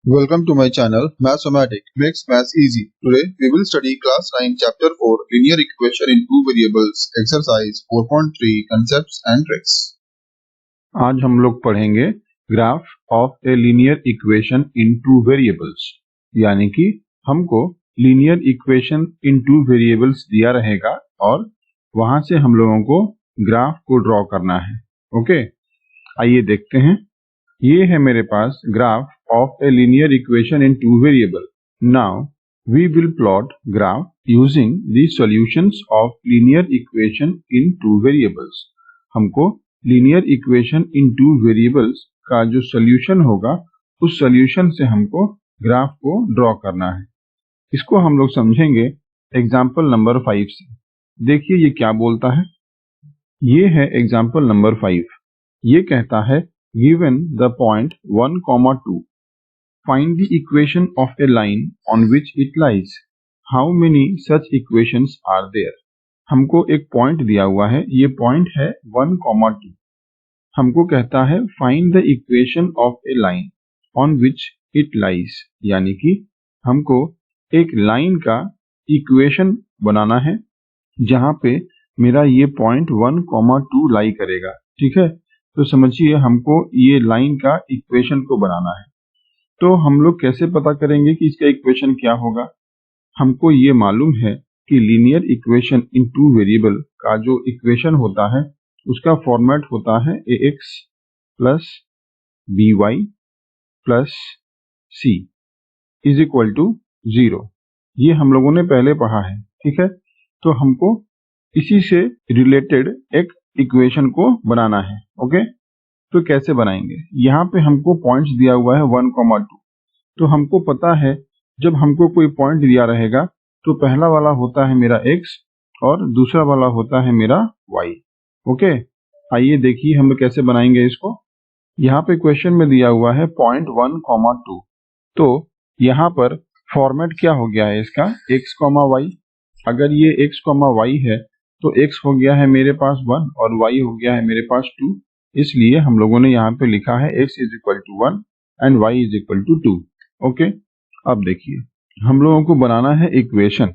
Welcome to my channel Mathematic makes maths easy. Today we will study class 9 chapter 4 linear equation in two variables exercise 4.3 concepts and tricks. आज हम लोग पढ़ेंगे graph of a linear equation in two variables, यानी कि हमको linear equation in two variables दिया रहेगा और वहां से हम लोगों को ग्राफ को ड्रॉ करना है। ओके, आइए देखते हैं। ये है मेरे पास graph of a linear equation in two variable. Now we will plot graph using the solutions of linear equation in two variables. हमको linear equation in two variables का जो solution होगा उस solution से हमको ग्राफ को ड्रॉ करना है। इसको हम लोग समझेंगे एग्जाम्पल नंबर 5 से। देखिए ये क्या बोलता है। ये है एग्जाम्पल नंबर 5। ये कहता है given the point 1, 2 find the equation of a line on which it lies. How many such equations are there? हमको एक पॉइंट दिया हुआ है, ये पॉइंट है 1, 2। हमको कहता है find the equation of a line on which it lies, यानी कि हमको एक लाइन का इक्वेशन बनाना है जहां पे मेरा ये पॉइंट 1, 2 लाई करेगा। ठीक है, तो समझिए हमको ये लाइन का इक्वेशन को बनाना है। तो हम लोग कैसे पता करेंगे कि इसका इक्वेशन क्या होगा। हमको ये मालूम है कि linear equation in two variable का जो इक्वेशन होता है उसका फॉर्मेट होता है ax plus by plus c is equal to 0। ये हम लोगों ने पहले पढ़ा है। ठीक है, तो हमको इसी से रिलेटेड एक इक्वेशन को बनाना है। ओके, तो कैसे बनाएंगे। यहाँ पे हमको पॉइंट्स दिया हुआ है 1, 2। तो हमको पता है जब हमको कोई पॉइंट दिया रहेगा तो पहला वाला होता है मेरा x और दूसरा वाला होता है मेरा y। ओके, आइए देखिए हम कैसे बनाएंगे इसको। यहाँ पे क्वेश्चन में दिया हुआ है पॉइंट 1, 2। तो यहाँ पर फॉर्मेट क्या हो गया है इसका, x, y। अगर ये x, y है तो x हो गया है मेरे पास 1 और y हो गया है मेरे पास 2। इसलिए हम लोगों ने यहाँ पे लिखा है x is equal to 1 and y is equal to 2। Okay, अब देखिए हम लोगों को बनाना है इक्वेशन।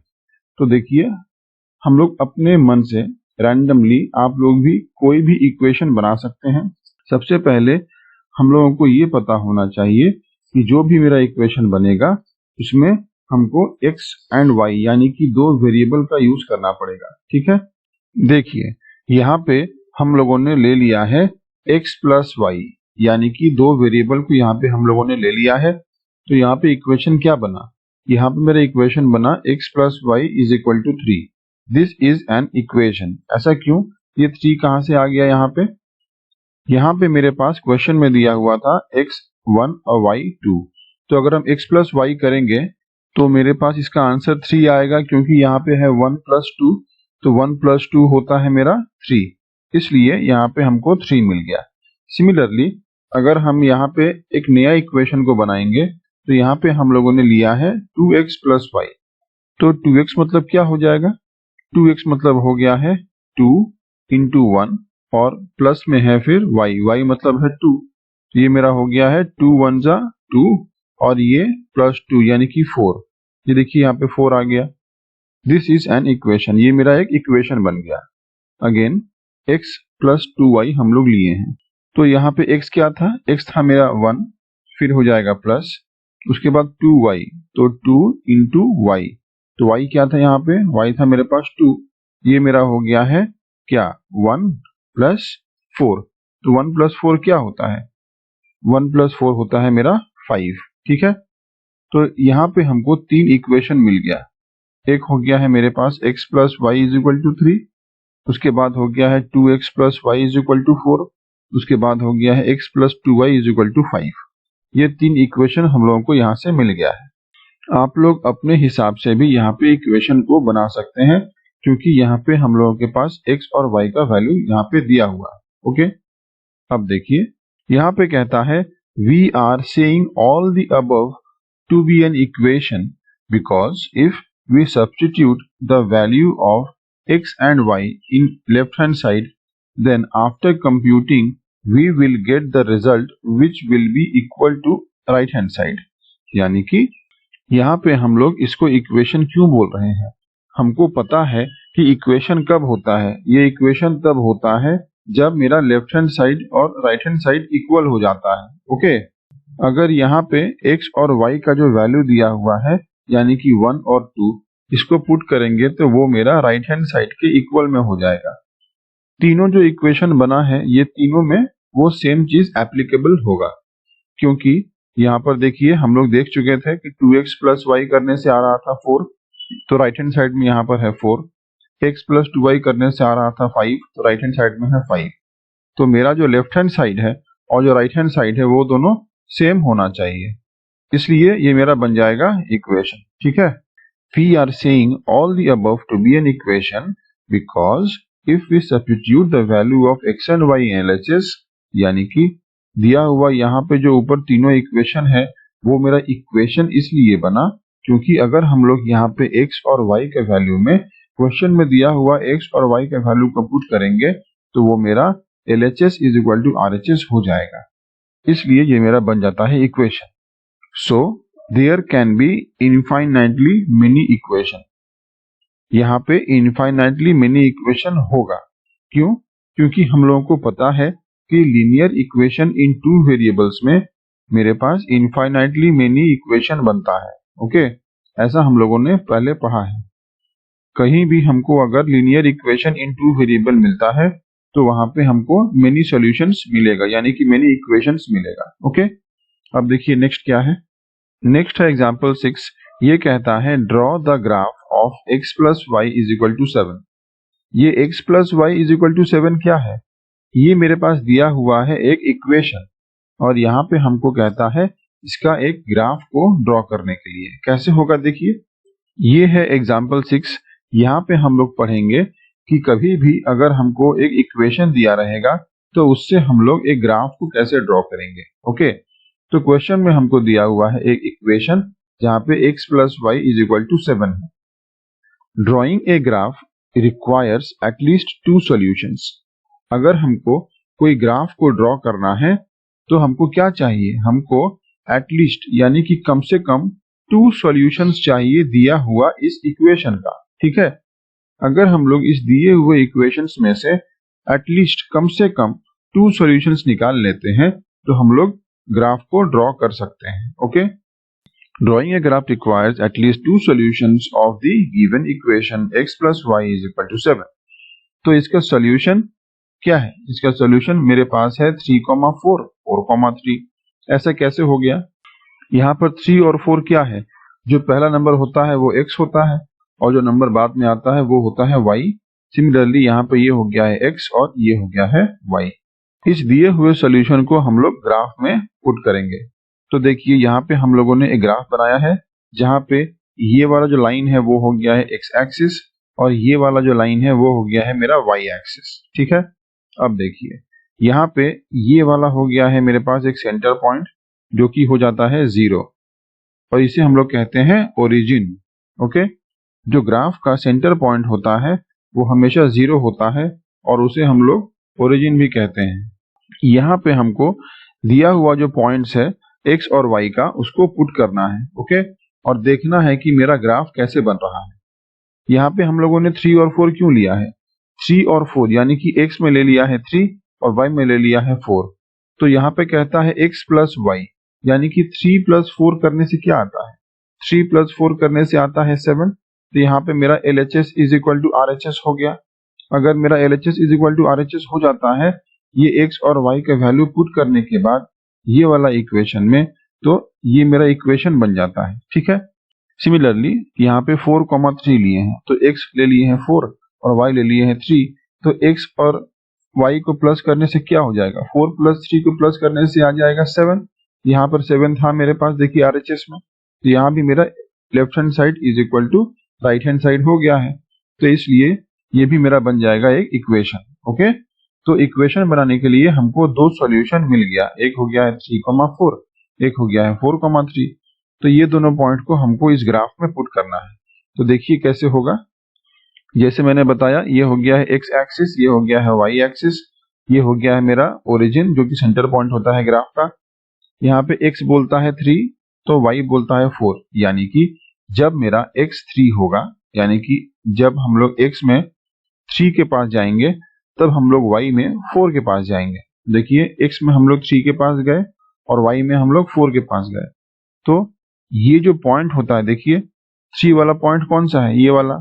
तो देखिए हम लोग अपने मन से रैंडमली आप लोग भी कोई भी इक्वेशन बना सकते हैं। सबसे पहले हम लोगों को ये पता होना चाहिए कि जो भी मेरा इक्वेशन बनेगा उसमें हमको x एंड y यानी कि दो वेरिएबल का यूज करना पड़ेगा। ठीक है, देखिए यहाँ पे हम लोगों ने ले लिया है x प्लस y, यानी कि दो वेरिएबल को यहाँ पे हम लोगों ने ले लिया है। तो यहाँ पे इक्वेशन क्या बना, यहाँ पे मेरा इक्वेशन बना x plus y is equal to 3। This is an equation. ऐसा क्यों, ये 3 कहाँ से आ गया यहाँ पे। यहाँ पे मेरे पास क्वेश्चन में दिया हुआ था x1 और y2। तो अगर हम x प्लस वाई करेंगे तो मेरे पास इसका आंसर 3 आएगा, क्योंकि यहाँ पे है 1 प्लस 2, तो 1 प्लस 2 होता है मेरा 3, इसलिए यहाँ पे हमको 3 मिल गया। सिमिलरली अगर हम यहाँ पे एक नया इक्वेशन को बनाएंगे तो यहाँ पे हम लोगों ने लिया है 2x प्लस वाई। तो 2x मतलब क्या हो जाएगा, 2x मतलब हो गया है 2 इंटू 1 और प्लस में है फिर y मतलब है 2। तो ये मेरा हो गया है 2 1 जा 2 और ये प्लस 2 यानी कि 4। ये देखिए यहाँ पे 4 आ गया। दिस इज एन इक्वेशन, ये मेरा एक इक्वेशन बन गया। अगेन x प्लस 2y हम लोग लिए हैं। तो यहाँ पे x क्या था, x था मेरा 1, फिर हो जाएगा प्लस, उसके बाद 2y, तो 2 इंटू वाई। तो y क्या था यहाँ पे, y था मेरे पास 2। ये मेरा हो गया है क्या 1 प्लस 4। तो 1 प्लस 4 क्या होता है, 1 प्लस 4 होता है मेरा 5। ठीक है, तो यहाँ पे हमको 3 इक्वेशन मिल गया। एक हो गया है मेरे पास x plus y is equal to 3, उसके बाद हो गया है 2x plus y is equal to 4, उसके बाद हो गया है x plus 2y is equal to 5। ये 3 इक्वेशन हम लोगों को यहाँ से मिल गया है। आप लोग अपने हिसाब से भी यहाँ पे इक्वेशन को बना सकते हैं, क्योंकि यहाँ पे हम लोगों के पास x और y का वैल्यू यहाँ पे दिया हुआ है। ओके, अब देखिए यहाँ पे कहता है we are saying all the above to be an equation because if we substitute the value of x and y in left hand side, then after computing we will get the result which will be equal to right hand side. यानी कि यहाँ पे हम लोग इसको equation क्यों बोल रहे हैं, हमको पता है कि इक्वेशन कब होता है, ये इक्वेशन तब होता है जब मेरा लेफ्ट हैंड साइड और राइट हैंड साइड इक्वल हो जाता है। ओके, अगर यहाँ पे x और y का जो वैल्यू दिया हुआ है यानी कि 1 और 2 इसको पुट करेंगे तो वो मेरा राइट हैंड साइड के इक्वल में हो जाएगा। तीनों जो इक्वेशन बना है ये तीनों में वो सेम चीज एप्लीकेबल होगा, क्योंकि यहाँ पर देखिए हम लोग देख चुके थे कि 2x प्लस वाई करने से आ रहा था 4, तो राइट हैंड साइड में यहाँ पर है 4, x प्लस 2y करने से आ रहा था 5, तो राइट हैंड साइड में है 5। तो मेरा जो लेफ्ट हैंड साइड है और जो राइट हैंड साइड है वो दोनों सेम होना चाहिए, इसलिए ये मेरा बन जाएगा इक्वेशन। ठीक है, we are saying all the above to be an equation because if we substitute the value of x and y in LHS, यानी कि दिया हुआ यहाँ पे जो ऊपर तीनों इक्वेशन है वो मेरा इक्वेशन इसलिए बना क्योंकि अगर हम लोग यहाँ पे x और y के वैल्यू में क्वेश्चन में दिया हुआ x और y के वैल्यू को पुट करेंगे तो वो मेरा LHS is equal to RHS हो जाएगा, इसलिए ये मेरा बन जाता है equation. So there can be infinitely many equation, यहाँ पे इनफाइनाइटली मेनी इक्वेशन होगा। क्यों? क्योंकि हम लोगों को पता है कि linear equation in two variables में मेरे पास इनफाइनाइटली मेनी इक्वेशन बनता है। ओके, ऐसा हम लोगों ने पहले पढ़ा है। कहीं भी हमको अगर linear equation in two variable मिलता है तो वहां पे हमको मेनी सॉल्यूशंस मिलेगा, यानी कि मेनी इक्वेशंस मिलेगा। ओके, अब देखिए नेक्स्ट क्या है। नेक्स्ट है एग्जाम्पल 6, ये कहता है draw the graph of x plus y is equal to 7। ये x plus y is equal to 7 क्या है? ये मेरे पास दिया हुआ है एक इक्वेशन और यहाँ पे हमको कहता है इसका एक ग्राफ को ड्रॉ करने के लिए। कैसे होगा देखिए, ये है एग्जाम्पल 6। यहाँ पे हम लोग पढ़ेंगे कि कभी भी अगर हमको एक इक्वेशन दिया रहेगा तो उससे हम लोग एक ग्राफ को कैसे ड्रॉ करेंगे। ओके, तो क्वेश्चन में हमको दिया हुआ है एक इक्वेशन जहाँ पे x plus y is equal to 7 है। Drawing a graph requires at least 2 solutions. अगर हमको कोई ग्राफ को ड्रॉ करना है तो हमको क्या चाहिए, हमको एटलीस्ट यानी कि कम से कम 2 सॉल्यूशंस चाहिए दिया हुआ इस इक्वेशन का। ठीक है, अगर हम लोग इस दिए हुए इक्वेशंस में से एटलीस्ट कम से कम 2 सॉल्यूशंस निकाल लेते हैं तो हम लोग ग्राफ को ड्रॉ कर सकते हैं। Okay, drawing a graph requires at least 2 solutions of the given equation x plus y is equal to 7। तो इसका सॉल्यूशन क्या है? इसका सॉल्यूशन मेरे पास है 3,4, 4,3। ऐसा कैसे हो गया? यहाँ पर 3 और 4 क्या है? जो पहला नंबर होता है वो x होता है और जो नंबर बाद में आता है वो होता है y। सिमिलरली यहाँ पे ये हो गया है x और ये हो गया है y। इस दिए हुए सॉल्यूशन को हम लोग ग्राफ में पुट करेंगे। तो देखिए यहाँ पे हम लोगों ने एक ग्राफ बनाया है जहाँ पे ये वाला जो लाइन है वो हो गया है x एक्सिस और ये वाला जो लाइन है वो हो गया है मेरा y एक्सिस। ठीक है, अब देखिए यहाँ पे ये वाला हो गया है मेरे पास एक सेंटर पॉइंट जो कि हो जाता है 0 और इसे हम लोग कहते हैं ओरिजिन। ओके, जो ग्राफ का सेंटर पॉइंट होता है वो हमेशा 0 होता है और उसे हम लोग ओरिजिन भी कहते हैं। यहाँ पे हमको दिया हुआ जो पॉइंट्स है x और y का उसको पुट करना है। ओके, और देखना है कि मेरा ग्राफ कैसे बन रहा है। यहाँ पे हम लोगों ने 3 और 4 क्यों लिया है? 3 और 4 यानी कि x में ले लिया है 3 और y में ले लिया है 4। तो यहाँ पे कहता है x प्लस वाई यानी कि 3 प्लस 4 करने से क्या आता है? 3 प्लस 4 करने से आता है 7। तो यहाँ पे मेरा LHS is equal to RHS हो गया। अगर मेरा LHS is equal to RHS हो जाता है ये x और y का वैल्यू पुट करने के बाद ये वाला इक्वेशन में, तो ये मेरा इक्वेशन बन जाता है। ठीक है, सिमिलरली यहाँ पे 4,3 लिए हैं तो x ले लिए हैं 4 और y ले लिए हैं 3, तो x और y को प्लस करने से क्या हो जाएगा? 4 प्लस 3 को प्लस करने से आ जाएगा 7। यहाँ पर 7 था मेरे पास देखिए RHS में, तो यहाँ भी मेरा left hand side is equal to right hand side हो गया है, तो इसलिए ये भी मेरा बन जाएगा एक इक्वेशन। ओके, तो इक्वेशन बनाने के लिए हमको 2 सॉल्यूशन मिल गया, एक हो गया है 3,4, एक हो गया है 4,3। तो ये दोनों पॉइंट को हमको इस ग्राफ में पुट करना है। तो देखिए कैसे होगा। जैसे मैंने बताया ये हो गया है x एक्सिस, ये हो गया है y एक्सिस, ये हो गया है मेरा ओरिजिन जो कि सेंटर पॉइंट होता है ग्राफ का। यहाँ पे x बोलता है 3 तो y बोलता है 4, यानी कि जब मेरा x 3 होगा, यानी कि जब हम लोग x में 3 के पास जाएंगे तब हम लोग y में 4 के पास जाएंगे। देखिए x में हम लोग 3 के पास गए और y में हम लोग 4 के पास गए, तो ये जो पॉइंट होता है, देखिए 3 वाला पॉइंट कौन सा है, ये वाला,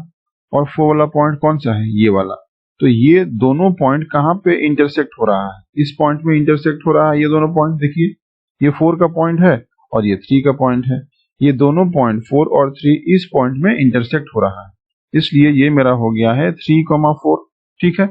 और 4 वाला पॉइंट कौन सा है, ये वाला। तो ये दोनों पॉइंट कहाँ पे इंटरसेक्ट हो रहा है, इस पॉइंट में इंटरसेक्ट हो रहा है। ये दोनों पॉइंट देखिए, ये 4 का पॉइंट है और ये 3 का पॉइंट है। ये दोनों पॉइंट 4 और 3 इस पॉइंट में इंटरसेक्ट हो रहा है, इसलिए ये मेरा हो गया है 3,4। ठीक है,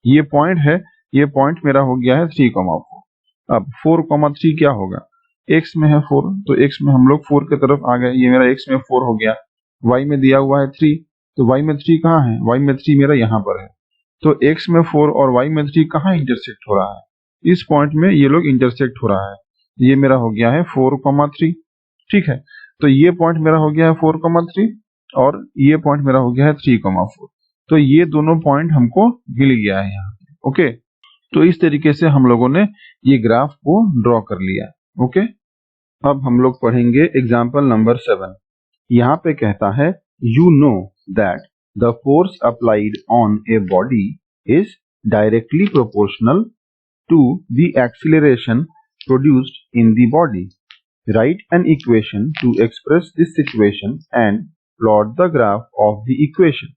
ये पॉइंट है, ये पॉइंट मेरा हो गया है 3,4। अब 4,3 क्या होगा, x में है 4, तो x में हम लोग 4 की तरफ आ गए, ये मेरा x में 4 हो गया। y में दिया हुआ है 3, तो y में 3 कहाँ है, y में 3 मेरा यहाँ पर है। तो x में 4 और y में 3 कहाँ इंटरसेक्ट हो रहा है, इस पॉइंट में ये लोग इंटरसेक्ट हो रहा है। ये मेरा हो गया है 4,3। ठीक है, तो ये पॉइंट मेरा हो गया है 4,3 और ये पॉइंट मेरा हो गया है 3,4। तो ये दोनों पॉइंट हमको मिल गया है यहाँ पे। ओके, तो इस तरीके से हम लोगों ने ये ग्राफ को ड्रॉ कर लिया। ओके, अब हम लोग पढ़ेंगे एग्जाम्पल नंबर 7। यहाँ पे कहता है you know that the force applied on a body is directly proportional to the acceleration produced in the body. Write an equation to express this equation and plot the graph of the equation.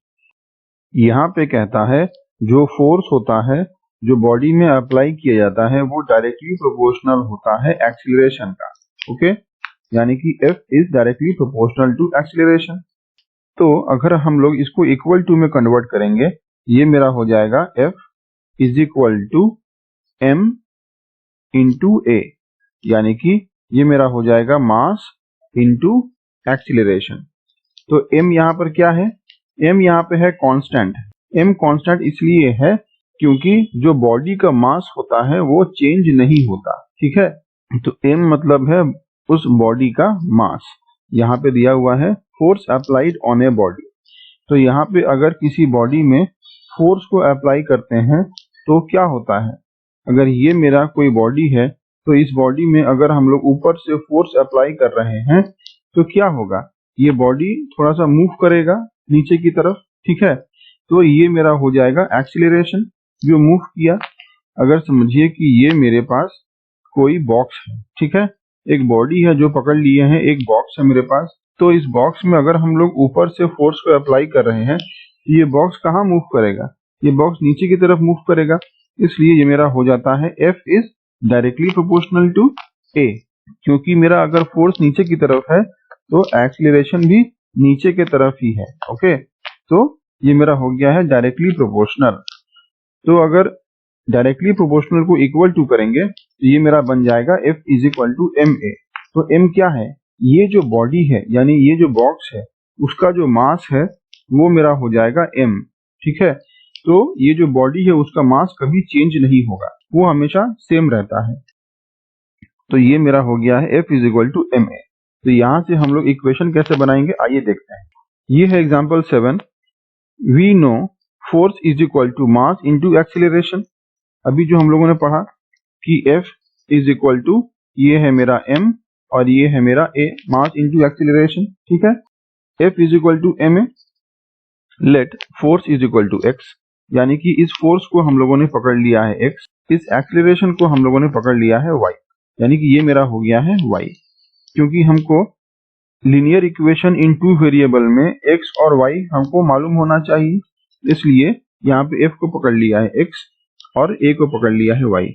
यहाँ पे कहता है जो force होता है जो body में apply किया जाता है वो डायरेक्टली प्रोपोर्शनल होता है एक्सीलरेशन का। ओके, यानी कि F is directly proportional to acceleration. तो अगर हम लोग इसको इक्वल टू में कन्वर्ट करेंगे, ये मेरा हो जाएगा F is equal to m into a, यानी कि ये मेरा हो जाएगा मास इंटू एक्सीलरेशन। तो m यहाँ पर क्या है, m यहाँ पे है कांस्टेंट। m कांस्टेंट इसलिए है क्योंकि जो बॉडी का मास होता है वो चेंज नहीं होता। ठीक है, तो m मतलब है उस बॉडी का मास। यहाँ पे दिया हुआ है force applied on a body, तो यहाँ पे अगर किसी बॉडी में फोर्स को अप्लाई करते हैं तो क्या होता है, अगर ये मेरा कोई बॉडी है तो इस बॉडी में अगर हम लोग ऊपर से फोर्स अप्लाई कर रहे हैं तो क्या होगा, ये बॉडी थोड़ा सा मूव करेगा नीचे की तरफ। ठीक है, तो ये मेरा हो जाएगा एक्सीलरेशन, जो मूव किया। अगर समझिए कि ये मेरे पास कोई बॉक्स है, ठीक है, एक बॉडी है जो पकड़ लिए हैं, एक बॉक्स है मेरे पास। तो इस बॉक्स में अगर हम लोग ऊपर से फोर्स को अप्लाई कर रहे हैं, ये बॉक्स कहाँ मूव करेगा, ये बॉक्स नीचे की तरफ मूव करेगा। इसलिए ये मेरा हो जाता है F is directly proportional to A, क्योंकि मेरा अगर फोर्स नीचे की तरफ है तो एक्सीलरेशन भी नीचे के तरफ ही है। ओके, तो ये मेरा हो गया है डायरेक्टली प्रोपोर्शनल। तो अगर डायरेक्टली प्रोपोर्शनल को इक्वल टू करेंगे तो ये मेरा बन जाएगा F is equal to MA। तो M क्या है, ये जो बॉडी है यानी ये जो बॉक्स है उसका जो मास है वो मेरा हो जाएगा M। ठीक है, तो ये जो बॉडी है उसका मास कभी चेंज नहीं होगा, वो हमेशा सेम रहता है। तो ये मेरा हो गया है F is equal to MA। तो यहाँ से हम लोग इक्वेशन कैसे बनाएंगे, आइए देखते हैं। ये है example 7। We know force is equal to mass into acceleration. अभी जो हम लोगों ने पढ़ा कि F इज इक्वल टू, ये है मेरा M और ये है मेरा A, मास इंटू एक्सीलरेशन। ठीक है, F is equal to MA, let force is equal to x, यानी कि इस फोर्स को हम लोगों ने पकड़ लिया है x, इस एक्सीलरेशन को हम लोगों ने पकड़ लिया है y, यानी कि ये मेरा हो गया है y। क्योंकि हमको linear equation in two variable में x और y हमको मालूम होना चाहिए, इसलिए यहाँ पे f को पकड़ लिया है x और a को पकड़ लिया है y।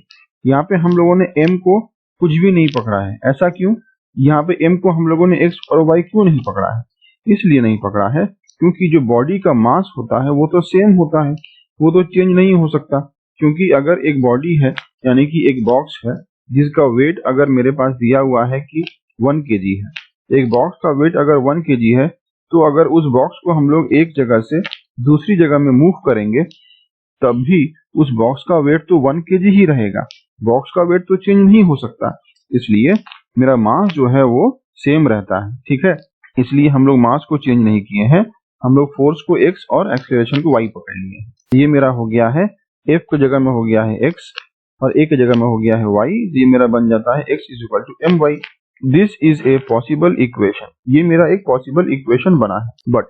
यहाँ पे हम लोगों ने m को कुछ भी नहीं पकड़ा है। ऐसा क्यों, यहाँ पे m को हम लोगों ने x और y क्यों नहीं पकड़ा है, इसलिए नहीं पकड़ा है क्योंकि जो बॉडी का मास होता है वो तो सेम होता है, वो तो चेंज नहीं हो सकता। क्योंकि अगर एक बॉडी है यानी कि एक बॉक्स है जिसका वेट अगर मेरे पास दिया हुआ है कि 1 kg है, एक बॉक्स का वेट अगर 1 kg है, तो अगर उस बॉक्स को हम लोग एक जगह से दूसरी जगह में मूव करेंगे तब भी उस बॉक्स का वेट तो 1 kg ही रहेगा, बॉक्स का वेट तो चेंज नहीं हो सकता। इसलिए मेरा मास जो है वो सेम रहता है। ठीक है, इसलिए हम लोग मास को चेंज नहीं किए हैं, हम लोग फोर्स को x और एक्सीलरेशन को y पकड़ लिए हैं। ये मेरा हो गया है F की जगह में हो गया है x और A की जगह में हो गया है y। ये मेरा बन जाता है x is equal to my। This is a possible equation, ये मेरा एक पॉसिबल इक्वेशन बना है, but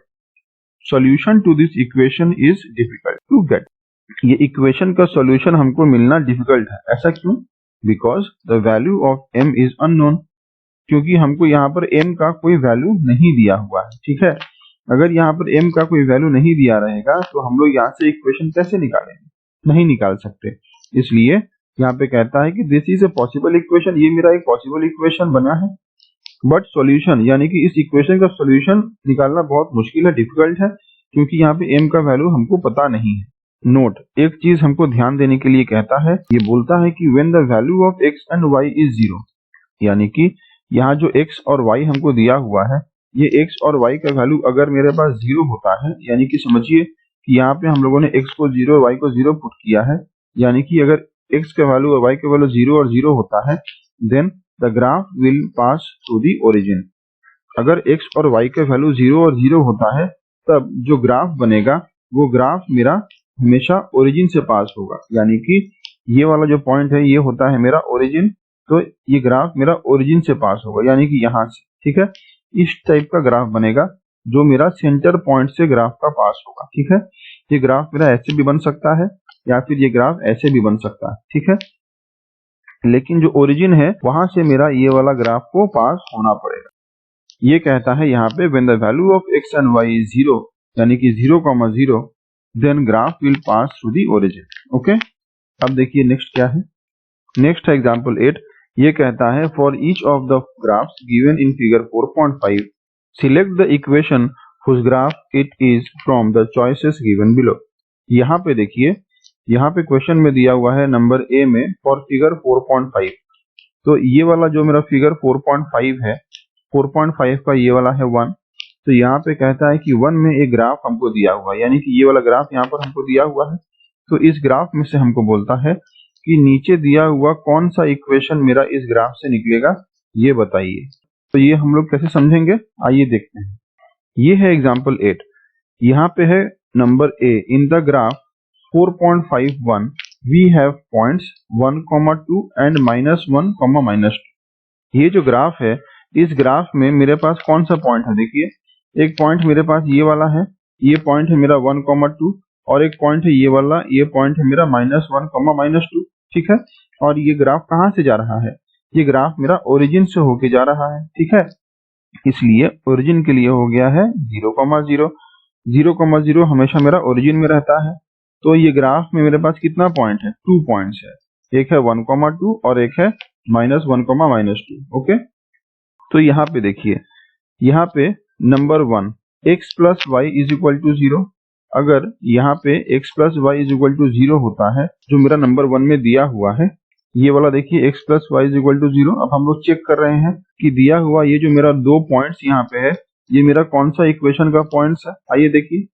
solution to this equation is difficult to get, ये इक्वेशन का सॉल्यूशन हमको मिलना डिफिकल्ट है। ऐसा क्यों? Because the value of m is unknown, क्योंकि हमको यहाँ पर m का कोई वैल्यू नहीं दिया हुआ है। ठीक है, अगर यहाँ पर m का कोई वैल्यू नहीं दिया रहेगा तो हम लोग यहाँ से इक्वेशन कैसे निकालेंगे? नहीं निकाल सकते। इसलिए यहाँ पे कहता है कि this is a possible equation, ये मेरा एक पॉसिबल इक्वेशन बना है, बट सॉल्यूशन यानी कि इस इक्वेशन का सॉल्यूशन निकालना बहुत मुश्किल है, डिफिकल्ट है, क्योंकि यहाँ पे m का वैल्यू हमको पता नहीं है। नोट, एक चीज हमको ध्यान देने के लिए कहता है, ये बोलता है कि when the value of x and y is 0, यानी कि यहाँ जो x और y हमको दिया हुआ है, ये x और y का वैल्यू अगर मेरे पास 0 होता है, यानी कि समझिए कि यहाँ पे हम लोगों ने x को 0 y को 0 पुट किया है, यानी कि अगर x का वैल्यू और y का वैल्यू 0 और 0 होता है, then the graph will pass through the origin. अगर x और y का वैल्यू 0 और 0 होता है, तब जो ग्राफ बनेगा वो ग्राफ मेरा हमेशा ओरिजिन से पास होगा, यानी कि ये वाला जो पॉइंट है ये होता है मेरा ओरिजिन, तो ये ग्राफ मेरा ओरिजिन से पास होगा, यानी कि यहाँ से। ठीक है, इस टाइप का ग्राफ बनेगा जो मेरा सेंटर पॉइंट से ग्राफ का पास होगा। ठीक है, ये ग्राफ मेरा ऐसे भी बन सकता है या फिर ये ग्राफ ऐसे भी बन सकता है। ठीक है, लेकिन जो ओरिजिन है वहां से मेरा ये वाला ग्राफ को पास होना पड़ेगा। ये कहता है यहाँ पे when the value of x and y is 0, यानी कि 0,0, then graph will pass through the origin. Okay, अब देखिए नेक्स्ट क्या है। नेक्स्ट है एग्जांपल 8, ये कहता है for each of the graphs given in figure 4.5 select the equation whose graph it is from the choices given below. यहाँ पे देखिए, यहाँ पे क्वेश्चन में दिया हुआ है नंबर ए में फॉर फिगर 4.5, तो ये वाला जो मेरा फिगर 4.5 है, 4.5 का ये वाला है 1, तो यहाँ पे कहता है कि 1 में एक ग्राफ हमको दिया हुआ है, यानी कि ये वाला ग्राफ यहाँ पर हमको दिया हुआ है, तो इस ग्राफ में से हमको बोलता है कि नीचे दिया हुआ कौन सा इक्वेशन मेरा इस ग्राफ से निकलेगा, ये बताइए। तो ये हम लोग कैसे समझेंगे, आइए देखते हैं। ये है एग्जाम्पल 8, यहाँ पे है number A in the graph 4.51 we have points 1,2 and -1, -2। ये जो ग्राफ है, इस ग्राफ में मेरे पास कौन सा पॉइंट है? देखिए, एक पॉइंट मेरे पास ये वाला है, ये पॉइंट है मेरा 1,2, और एक पॉइंट है ये वाला, ये पॉइंट है मेरा -1, -2। ठीक है, और ये ग्राफ कहाँ से जा रहा है? ये ग्राफ मेरा ओरिजिन से होके जा रहा है। ठीक है, इसलिए ओरिजिन के लिए हो गया है 0,0, 0,0 हमेशा मेरा ओरिजिन में रहता है। तो ये ग्राफ में मेरे पास कितना पॉइंट है? 2 पॉइंट्स है, एक है 1,2 और एक है -1, -2। ओके, तो यहाँ पे देखिए, यहाँ पे number 1 x plus y is equal to 0, अगर यहाँ पे x plus y is equal to 0 होता है, जो मेरा नंबर 1 में दिया हुआ है, ये वाला देखिए x plus y is equal to 0। अब हम लोग चेक कर रहे हैं कि दिया हुआ ये जो मेरा 2 पॉइंट्स यहाँ पे है, ये मेरा कौन सा इक्वेशन का पॉइंट्स है? आइए देखिए,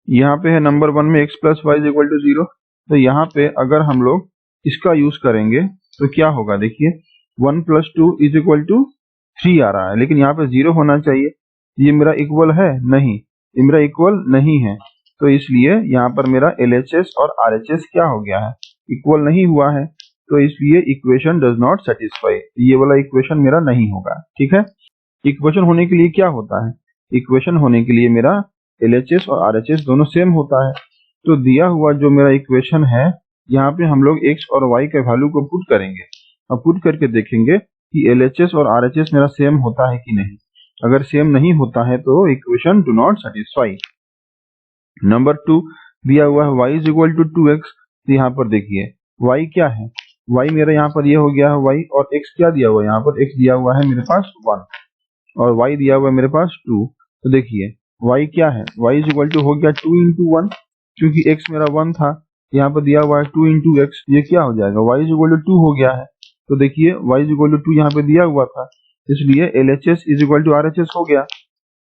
यहाँ पे है नंबर 1 में x plus y is equal to 0, तो यहाँ पे अगर हम लोग इसका यूज करेंगे तो क्या होगा? देखिए 1 + 2 इज इक्वल टू 3 आ रहा है, लेकिन यहाँ पे 0 होना चाहिए। ये मेरा इक्वल है? नहीं, ये मेरा इक्वल नहीं है, तो इसलिए यहाँ पर मेरा LHS और RHS क्या हो गया है? इक्वल नहीं हुआ है, तो इसलिए इक्वेशन डज नॉट सेटिस्फाई, ये वाला इक्वेशन मेरा नहीं होगा। ठीक है, इक्वेशन होने के लिए क्या होता है? इक्वेशन होने के लिए मेरा LHS और RHS दोनों सेम होता है। तो दिया हुआ जो मेरा इक्वेशन है, यहाँ पे हम लोग x और y के वैल्यू को पुट करेंगे, अब पुट करके देखेंगे कि LHS और RHS मेरा सेम होता है कि नहीं। अगर सेम नहीं होता है तो equation do not satisfy. Number 2 दिया हुआ है y is equal to 2x, तो यहाँ पर देखिए y क्या है? y मेरा यहाँ पर ये हो गया है y, और x क्या दिया हुआ है? यहाँ पर x दिया हुआ है मेरे पास 1 और y दिया हुआ है मेरे पास 2। तो देखिए y क्या है? y इज इक्वल टू हो गया 2 × 1, क्योंकि x मेरा 1 था, यहाँ पर दिया हुआ है 2 × x, ये क्या हो जाएगा? y इज इक्वल टू 2 हो गया है। तो देखिए y इज इक्वल टू 2 यहाँ पे दिया हुआ था, इसलिए LHS is equal to RHS हो गया।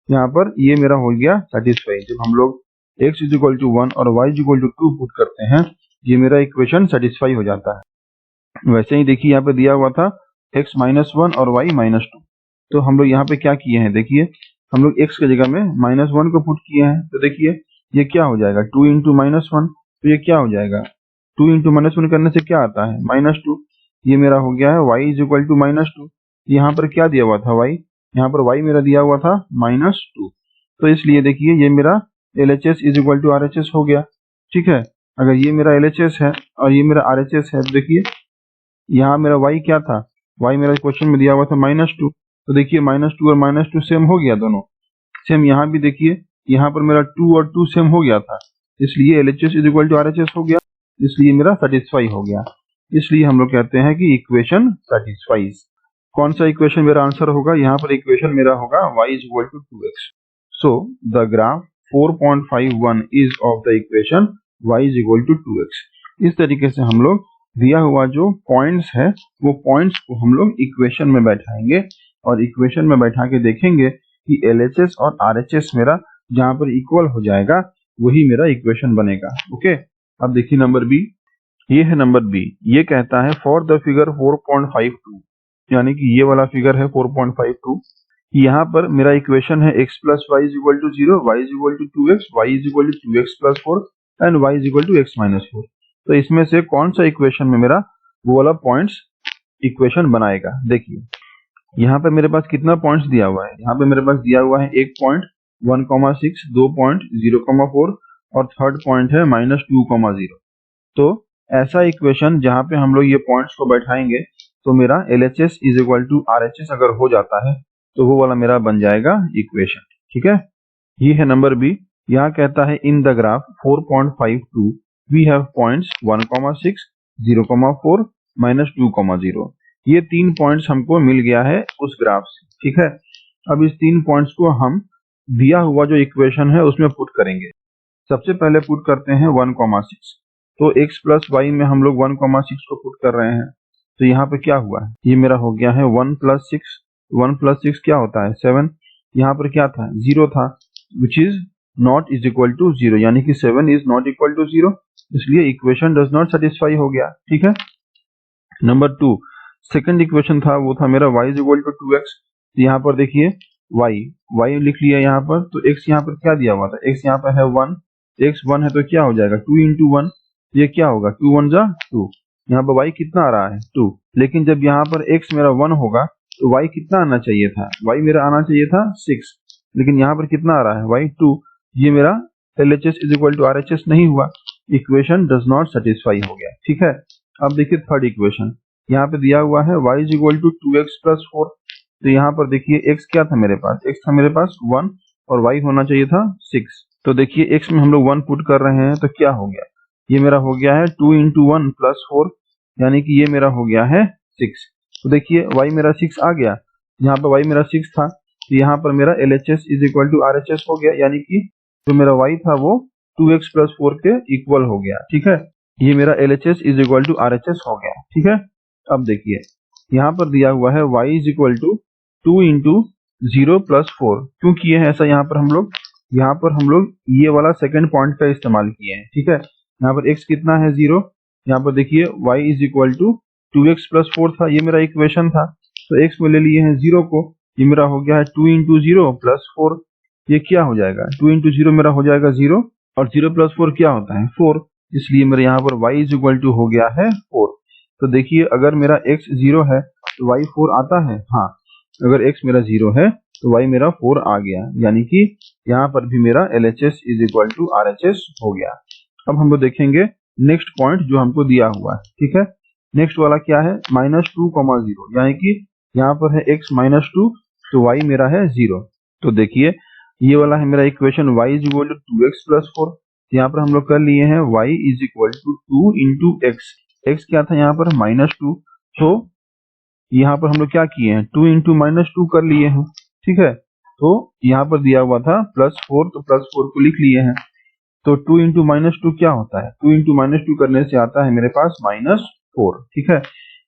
यहाँ पर ये मेरा हो गया सेटिस्फाई। जब हम लोग x इज इक्वल टू 1 और y is equal to 2 put करते हैं, ये मेरा इक्वेशन सेटिस्फाई हो जाता है। वैसे ही देखिए यहाँ पे दिया हुआ था x -1 और y -2, तो हम लोग यहाँ पे क्या किए हैं? देखिए हम लोग x की जगह में -1 को पुट किए हैं, तो देखिए ये क्या हो जाएगा? 2 × -1, तो ये क्या हो जाएगा? 2 × -1 करने से क्या आता है? -2। ये मेरा हो गया है y इज इक्वल टू -2, यहाँ पर क्या दिया हुआ था y, यहाँ पर y मेरा दिया हुआ था -2। तो इसलिए देखिए ये मेरा LHS is equal to RHS हो गया। ठीक है, अगर ये मेरा LHS है और ये मेरा RHS है, तो देखिए यहाँ मेरा y क्या था, y मेरा क्वेश्चन में दिया हुआ था -2। तो देखिए -2 और -2 सेम हो गया, दोनों सेम। यहाँ भी देखिए यहाँ पर मेरा 2 और 2 सेम हो गया था, इसलिए LHS is equal to RHS हो गया, इसलिए मेरा सेटिस्फाई हो गया। इसलिए हम लोग कहते हैं कि इक्वेशन सेटिस्फाइज। कौन सा इक्वेशन मेरा आंसर होगा, यहाँ पर इक्वेशन मेरा होगा y is equal to 2x। So the graph 4.51 is of the equation y is equal to 2x। इस तरीके से हम लोग दिया हुआ जो पॉइंट्स है वो पॉइंट्स को हम लोग इक्वेशन में बैठाएंगे और इक्वेशन में बैठा के देखेंगे कि LHS और RHS मेरा जहाँ पर इक्वल हो जाएगा वही मेरा इक्वेशन बनेगा। ओके, अब देखिए नंबर बी, ये है नंबर बी। ये कहता है फॉर द फिगर 4.52, यानी कि ये वाला फिगर है 4.52, यहाँ पर मेरा इक्वेशन है x plus y is equal to 0, y is equal to 2x, y is equal to 2x plus 4 and y is equal to x minus 4। तो इसमें से कौन सा इक्वेशन में मेरा वो वाला पॉइंट्स इक्वेशन बनाएगा। देखिए यहाँ पे मेरे पास कितना पॉइंट्स दिया हुआ है, यहाँ पे मेरे पास दिया हुआ है 1.1,6, 2.0,4 और थर्ड पॉइंट है -2,0। तो ऐसा इक्वेशन जहाँ पे हम लोग ये पॉइंट्स को बैठाएंगे तो मेरा LHS is equal to RHS अगर हो जाता है तो वो वाला मेरा बन जाएगा इक्वेशन। ठीक है, ये है नंबर बी। यहाँ कहता है in the graph 4.52 we have points 1,6, 0,4, -2,0। ये 3 पॉइंट्स हमको मिल गया है उस ग्राफ से। ठीक है, अब इस 3 पॉइंट्स को हम दिया हुआ जो इक्वेशन है उसमें पुट करेंगे। सबसे पहले पुट करते हैं 1,6। तो x प्लस वाई में हम लोग 1,6 को पुट कर रहे हैं, तो यहाँ पे क्या हुआ है, ये मेरा हो गया है 1 प्लस 6। 1 प्लस 6 क्या होता है 7। यहाँ पर क्या था 0 था, which is not is equal to 0, यानी कि 7 इज नॉट इक्वल टू 0, इसलिए इक्वेशन डज नॉट सेटिस्फाई हो गया। ठीक है, नंबर 2 सेकंड इक्वेशन था वो था मेरा y is equal to 2x। यहाँ पर देखिए y लिख लिया यहाँ पर, तो x यहाँ पर क्या दिया हुआ था, x यहाँ पर है 1, x 1 है तो क्या हो जाएगा 2 इंटू 1, ये क्या होगा 2 1 जा 2। यहाँ पर y कितना आ रहा है 2, लेकिन जब यहाँ पर x मेरा 1 होगा तो y कितना आना चाहिए था, y मेरा आना चाहिए था 6, लेकिन यहाँ पर कितना आ रहा है y 2। ये मेरा LHS is equal to RHS नहीं हुआ, इक्वेशन डज नॉट सेटिस्फाई हो गया। ठीक है, अब देखिए थर्ड इक्वेशन, यहाँ पे दिया हुआ है y is equal to 2x plus 4। तो यहाँ पर देखिए x क्या था मेरे पास, x था मेरे पास 1 और y होना चाहिए था 6। तो देखिए x में हम लोग 1 पुट कर रहे हैं तो क्या हो गया, ये मेरा हो गया है 2 इंटू 1 प्लस 4, यानी कि ये मेरा हो गया है 6। तो देखिए y मेरा 6 आ गया, यहाँ पर y मेरा 6 था, तो यहाँ पर मेरा LHS is equal to RHS हो गया, यानी कि जो मेरा y था वो 2x प्लस 4 के इक्वल हो गया। ठीक है, ये मेरा LHS is equal to RHS हो गया। ठीक है, अब देखिए यहाँ पर दिया हुआ है y is equal to 2 into 0 plus 4, क्यों किए हैं ऐसा, यहाँ पर हम लोग ये वाला सेकंड पॉइंट का इस्तेमाल किए हैं। ठीक है, यहाँ पर x कितना है 0, यहाँ पर देखिए y is equal to 2x plus 4 था, ये मेरा इक्वेशन था, तो x में ले लिए हैं 0 को, ये मेरा हो गया है 2 इंटू 0 प्लस 4, ये क्या हो जाएगा 2 इंटू 0 मेरा हो जाएगा 0 और 0 प्लस 4 क्या होता है 4, इसलिए मेरे यहाँ पर y इज इक्वल टू हो गया है 4। तो देखिए अगर मेरा x 0 है तो y 4 आता है, हाँ अगर x मेरा 0 है तो y मेरा 4 आ गया, यानी कि यहाँ पर भी मेरा LHS is equal to RHS हो गया। अब हम लोग देखेंगे नेक्स्ट पॉइंट जो हमको दिया हुआ है। ठीक है, नेक्स्ट वाला क्या है -2,0, यानी कि यहाँ पर है x -2 तो y मेरा है 0। तो देखिए ये वाला है मेरा equation y is equal to 2x plus 4, यहाँ पर हम लोग कर लिए हैं y is equal to 2 into x क्या था यहाँ पर -2, तो यहाँ पर हम लोग क्या किए हैं 2 इंटू -2 कर लिए हैं। ठीक है, तो यहाँ पर दिया हुआ था +4, तो +4 को लिख लिए हैं, तो 2 इंटू -2 क्या होता है, 2 इंटू -2 करने से आता है मेरे पास -4। ठीक है,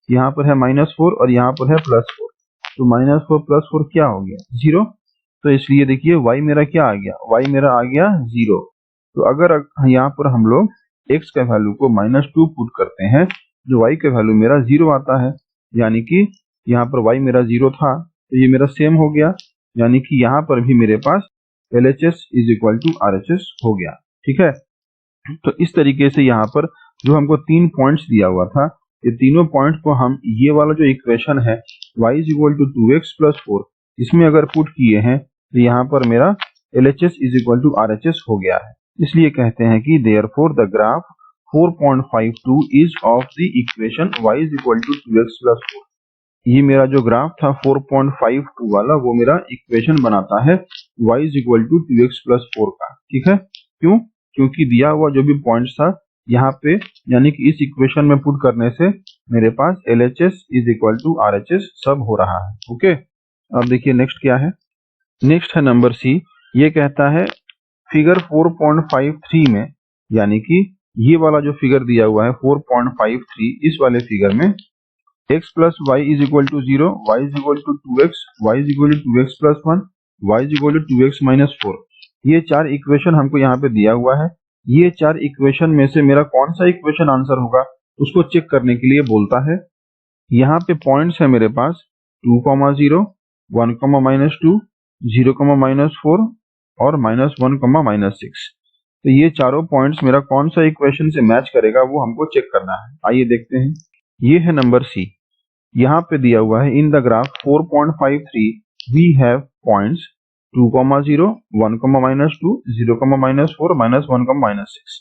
यहाँ पर है -4 और यहाँ पर है +4, तो -4 प्लस 4 क्या हो गया 0, तो इसलिए देखिए y मेरा क्या आ गया, y मेरा आ गया 0। तो अगर यहाँ पर हम लोग x का वैल्यू को -2 पुट करते हैं, जो y का वैल्यू मेरा 0 आता है, यानी कि यहाँ पर y मेरा 0 था तो ये मेरा सेम हो गया, यानी कि यहाँ पर भी मेरे पास LHS is equal to RHS हो गया। ठीक है, तो इस तरीके से यहाँ पर जो हमको 3 पॉइंट्स दिया हुआ था, ये तीनों पॉइंट को हम ये वाला जो इक्वेशन है y is equal to 2x plus 4 इसमें अगर पुट किए हैं तो यहाँ पर मेरा LHS is equal to RHS हो गया है। इसलिए कहते हैं कि therefore the graph 4.52 is of the equation y is equal to 2x plus 4। ये मेरा जो ग्राफ था 4.52 वाला वो मेरा इक्वेशन बनाता है y is equal to 2x plus 4 का। ठीक है, क्यों? क्योंकि दिया हुआ जो भी पॉइंट्स था यहाँ पे यानी कि इस इक्वेशन में पुट करने से मेरे पास LHS is equal to RHS सब हो रहा है। ओके, अब देखिए नेक्स्ट क्या है। नेक्स्ट है नंबर सी। ये कहता है फिगर 4.53 में, यानी कि ये वाला जो फिगर दिया हुआ है 4.53, इस वाले फिगर में x plus y is equal to 0, y is equal to 2x, y is equal to 2x plus 1, y is equal to 2x minus 4, ये चार इक्वेशन हमको यहाँ पे दिया हुआ है। ये चार इक्वेशन में से मेरा कौन सा इक्वेशन आंसर होगा उसको चेक करने के लिए बोलता है। यहाँ पे पॉइंट्स है मेरे पास 2,0, 1,-2, 0,-4 और -1,-6। तो ये चारों पॉइंट्स मेरा कौन सा इक्वेशन से मैच करेगा वो हमको चेक करना है। आइए देखते हैं। ये है नंबर सी। यहाँ पे दिया हुआ है in the graph 4.53 we have points 2,0, 1,-2, 0,-4, -1,-6।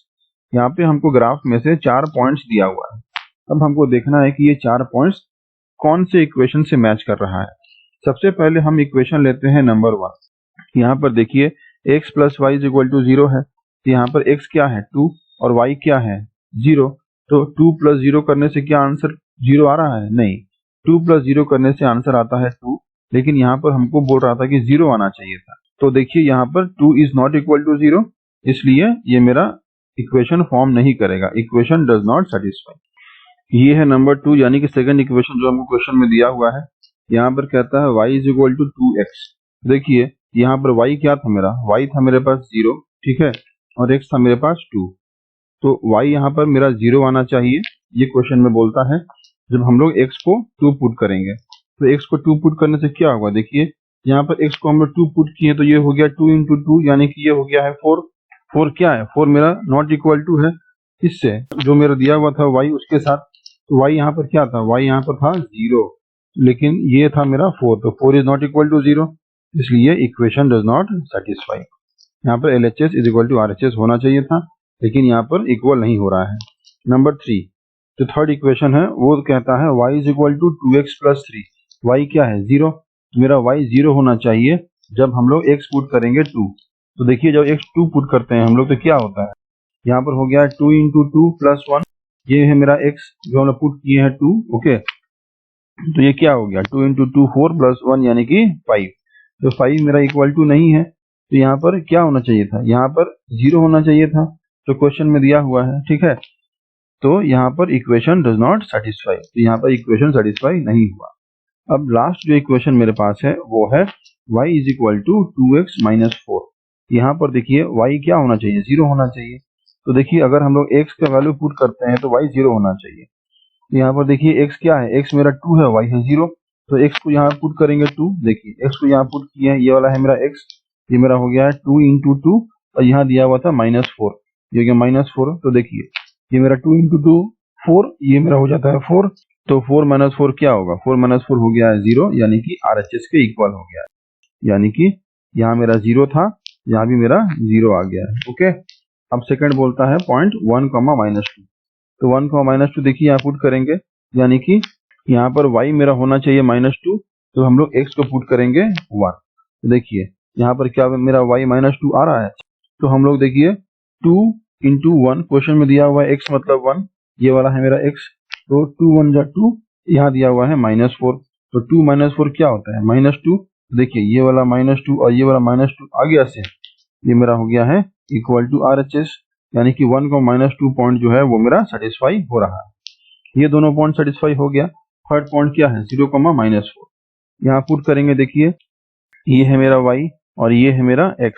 यहाँ पे हमको ग्राफ में से चार पॉइंट्स दिया हुआ है। अब हमको देखना है कि ये चार पॉइंट्स कौन से इक्वेशन से मैच कर रहा है। सबसे पहले हम इक्वेशन लेते हैं नंबर 1। यहाँ पर देखिए x plus y is equal to 0 है, तो यहाँ पर x क्या है 2 और y क्या है 0। तो 2 प्लस 0 करने से क्या आंसर 0 आ रहा है? नहीं, 2 प्लस 0 करने से आंसर आता है 2, लेकिन यहाँ पर हमको बोल रहा था कि 0 आना चाहिए था। तो देखिए यहाँ पर 2 इज नॉट इक्वल टू 0, इसलिए ये मेरा इक्वेशन फॉर्म नहीं करेगा। Equation does not satisfy. ये है नंबर 2, यानी कि सेकंड इक्वेशन जो हमको क्वेश्चन में दिया हुआ है। यहाँ पर कहता है y is equal to 2x। देखिए यहाँ पर y क्या था मेरा, y था मेरे पास 0, ठीक है, और x था मेरे पास 2। तो y यहाँ पर मेरा 0 आना चाहिए, ये क्वेश्चन में बोलता है। जब हम लोग x को 2 पुट करेंगे तो x को 2 पुट करने से क्या होगा, देखिए यहाँ पर x को हम लोग 2 पुट किए तो ये हो गया 2 इंटू 2, यानी कि ये हो गया है 4। 4 क्या है, 4 मेरा नॉट इक्वल टू है इससे, जो मेरा दिया हुआ था y उसके साथ। तो y यहाँ पर क्या था, y यहाँ पर था 0, लेकिन ये था मेरा 4, तो 4 इज नॉट इक्वल टू 0, इसलिए इक्वेशन डज नॉट सेटिस्फाई। यहाँ पर LHS is equal to RHS होना चाहिए था, लेकिन यहाँ पर इक्वल नहीं हो रहा है। नंबर 3, जो थर्ड इक्वेशन है वो कहता है y is equal to 2x plus 3। y क्या है 0, तो मेरा y 0 होना चाहिए जब हम लोग x पुट करेंगे 2। तो देखिए जब x 2 पुट करते हैं हम लोग तो क्या होता है, यहाँ पर हो गया 2 इंटू 2 प्लस 1, ये है मेरा x जो हम लोग पुट किए हैं 2। ओके, तो ये क्या हो गया 2 इंटू 2 4 प्लस 1 यानी कि 5। तो 5 मेरा इक्वल टू नहीं है, तो यहाँ पर क्या होना चाहिए था, यहाँ पर 0 होना चाहिए था, जो क्वेश्चन में दिया हुआ है। ठीक है, तो यहाँ पर इक्वेशन डज नॉट सेटिस्फाई, तो यहाँ पर इक्वेशन सेटिस्फाई नहीं हुआ। अब लास्ट जो इक्वेशन मेरे पास है वो है y is equal to 2x minus 4। यहाँ पर देखिए y क्या होना चाहिए, 0 होना चाहिए। तो देखिए अगर हम लोग x का वैल्यू पुट करते हैं तो y 0 होना चाहिए। यहाँ पर देखिए x क्या है, x मेरा 2 है, y है 0, तो x को यहाँ पुट करेंगे 2। देखिए x को यहाँ पुट किया है, ये वाला है मेरा x, ये मेरा हो गया है 2 इंटू 2, और यहाँ दिया हुआ था -4, ये हो गया -4। तो देखिए ये मेरा 2 इंटू 2 4, ये मेरा हो जाता है 4, तो 4 माइनस 4 क्या होगा, 4 माइनस 4 हो गया है 0, यानी कि RHS के इक्वल हो गया है। यानी कि यहाँ मेरा 0 था, यहाँ भी मेरा 0 आ गया है। ओके, अब सेकंड बोलता है पॉइंट 1, -2। तो 1, -2 देखिए यहाँ पुट करेंगे, यानी कि यहाँ पर y मेरा होना चाहिए -2, तो हम लोग x को पुट करेंगे 1। तो देखिए यहाँ पर क्या मेरा y -2 आ रहा है, तो हम लोग देखिए 2 इंटू 1, क्वेश्चन में दिया हुआ है x मतलब 1, ये वाला है मेरा x, तो 2 1 जा 2, यहाँ दिया हुआ है -4, तो 2 -4 क्या होता है -2। देखिए ये वाला -2 और ये वाला -2 आगे से ये मेरा हो गया है इक्वल टू RHS, यानी कि 1 को -2 पॉइंट जो है वो मेरा सेटिस्फाई हो रहा है। ये दोनों पॉइंट सेटिस्फाई हो गया। थर्ड पॉइंट क्या है 0, -4, यहाँ पुट करेंगे। देखिए ये है मेरा y और ये है मेरा x,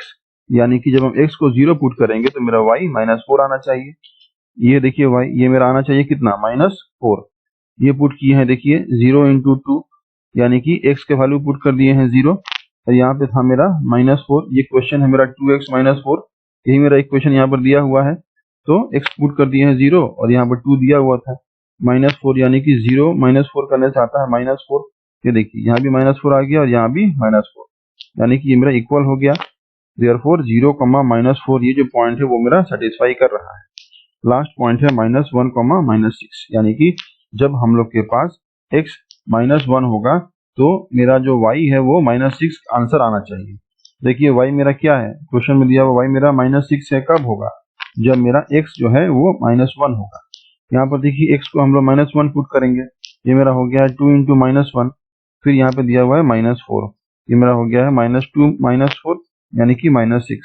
यानी कि जब हम x को 0 पुट करेंगे तो मेरा y -4 आना चाहिए। ये देखिए y ये मेरा आना चाहिए कितना -4, ये पुट किए हैं। देखिए 0 इंटू 2, यानी कि x के वैल्यू पुट कर दिए हैं 0, और यहाँ पे था मेरा -4। ये क्वेश्चन है मेरा 2x -4, यही मेरा इक्वेशन यहाँ पर दिया हुआ है। तो x पुट कर दिए हैं 0 और यहाँ पर 2 दिया हुआ था, -4, यानी कि 0 -4 करने से आता है -4, ये देखिए यहाँ भी -4 आ गया और यहाँ भी -4, यानी कि ये मेरा इक्वल हो गया। देयरफॉर 0, -4 ये जो पॉइंट है वो मेरा सेटिस्फाई कर रहा है। लास्ट पॉइंट है -1, -6, यानी कि जब हम लोग के पास x -1 होगा तो मेरा जो y है वो -6 आंसर आना चाहिए। देखिए y मेरा क्या है, क्वेश्चन में दिया हुआ y मेरा -6 है, कब होगा, जब मेरा x जो है वो -1 होगा। यहाँ पर देखिए x को हम लोग -1 पुट करेंगे, ये मेरा हो गया है 2 इंटू -1, फिर यहाँ पे दिया हुआ है -4, ये मेरा हो गया है -2 -4 यानी कि -6,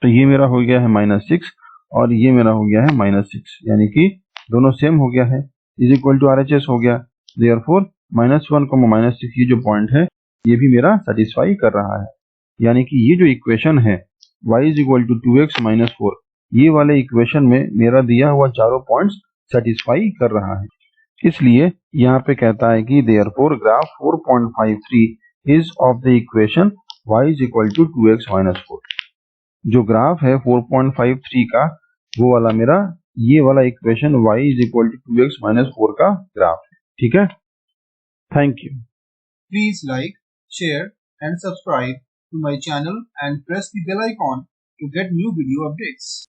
तो ये मेरा हो गया है -6 और ये मेरा हो गया है -6, यानी कि दोनों सेम हो गया है, इज इक्वल टू RHS हो गया। देयरफॉर -1, -6 ये जो पॉइंट है ये भी मेरा सेटिस्फाई कर रहा है, यानी कि ये जो इक्वेशन है y is equal to 2x - 4, ये वाले इक्वेशन में मेरा दिया हुआ चारों पॉइंट्स सेटिस्फाई कर रहा है। इसलिए यहाँ पे कहता है कि therefore graph 4.53 is of the equation y is equal to 2x - 4। जो ग्राफ है 4.53 का वो वाला मेरा ये वाला equation y is equal to 2x - 4 का ग्राफ है। ठीक है, thank you. Please like, share and subscribe to my channel and press the bell icon to get new video updates.